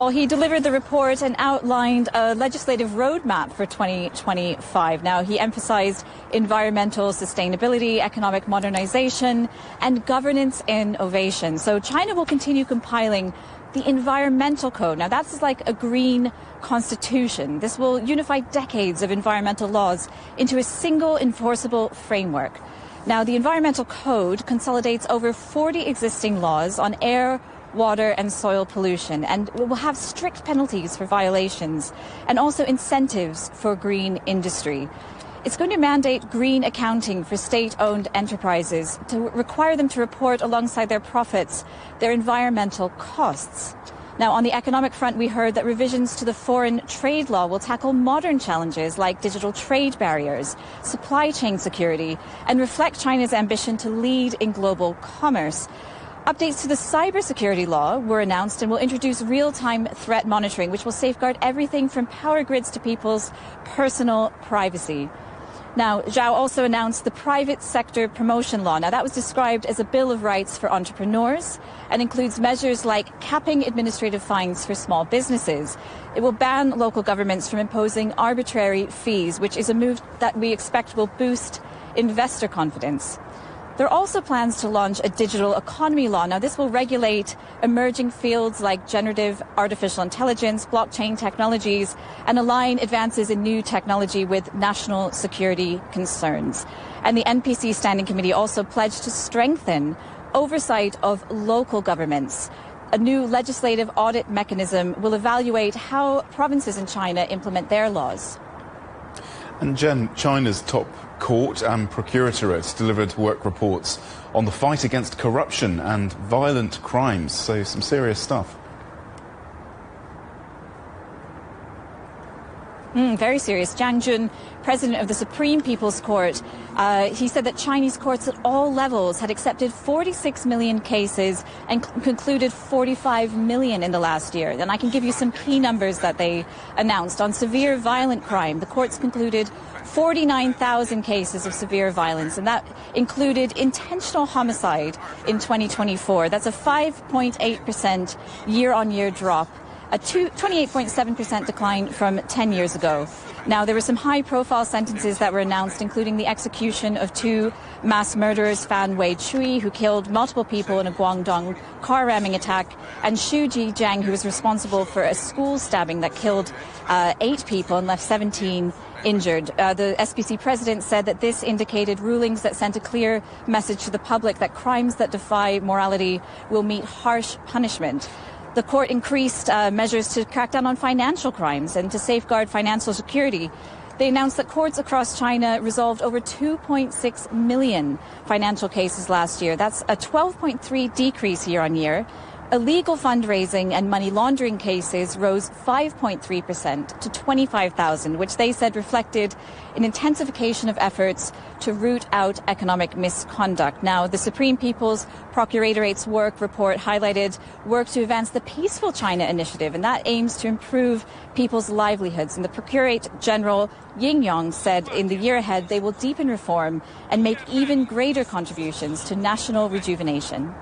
Well, he delivered the report and outlined a legislative roadmap for 2025. Now, he emphasized environmental sustainability, economic modernization, and governance innovation. So China will continue compiling the environmental code. Now, that's like a green constitution. This will unify decades of environmental laws into a single enforceable framework. Now, the environmental code consolidates over 40 existing laws on air, water and soil pollution, and it will have strict penalties for violations and also incentives for green industry. It's going to mandate green accounting for state-owned enterprises to require them to report alongside their profits their environmental costs. Now, on the economic front, we heard that revisions to the foreign trade law will tackle modern challenges like digital trade barriers, supply chain security, and reflect China's ambition to lead in global commerce. Updates to the cybersecurity law were announced and will introduce real-time threat monitoring, which will safeguard everything from power grids to people's personal privacy. Now, Zhao also announced the private sector promotion law. Now, that was described as a bill of rights for entrepreneurs and includes measures like capping administrative fines for small businesses. It will ban local governments from imposing arbitrary fees, which is a move that we expect will boost investor confidence. There are also plans to launch a digital economy law. Now, this will regulate emerging fields like generative artificial intelligence, blockchain technologies, and align advances in new technology with national security concerns. And the NPC Standing Committee also pledged to strengthen oversight of local governments. A new legislative audit mechanism will evaluate how provinces in China implement their laws. And Jen, China's top court and procuratorate delivered work reports on the fight against corruption and violent crimes, so some serious stuff. Very serious. Zhang Jun, president of the Supreme People's Court, he said that Chinese courts at all levels had accepted 46 million cases and concluded 45 million in the last year. And I can give you some key numbers that they announced. On severe violent crime, the courts concluded 49,000 cases of severe violence, and that included intentional homicide in 2024. That's a 5.8% year-on-year drop, a 28.7% decline from 10 years ago. Now, there were some high-profile sentences that were announced, including the execution of two mass murderers, Fan Wei-Chui, who killed multiple people in a Guangdong car ramming attack, and Xu Jijiang, who was responsible for a school stabbing that killed 8 people and left 17 injured. The SPC president said that this indicated rulings that sent a clear message to the public that crimes that defy morality will meet harsh punishment. The court increased measures to crack down on financial crimes and to safeguard financial security. They announced that courts across China resolved over 2.6 million financial cases last year. That's a 12.3% decrease year on year. Illegal fundraising and money laundering cases rose 5.3% to 25,000, which they said reflected an intensification of efforts to root out economic misconduct. Now, the Supreme People's Procurator's work report highlighted work to advance the Peaceful China initiative, and that aims to improve people's livelihoods. And the Procurator General Ying Yong said in the year ahead they will deepen reform and make even greater contributions to national rejuvenation.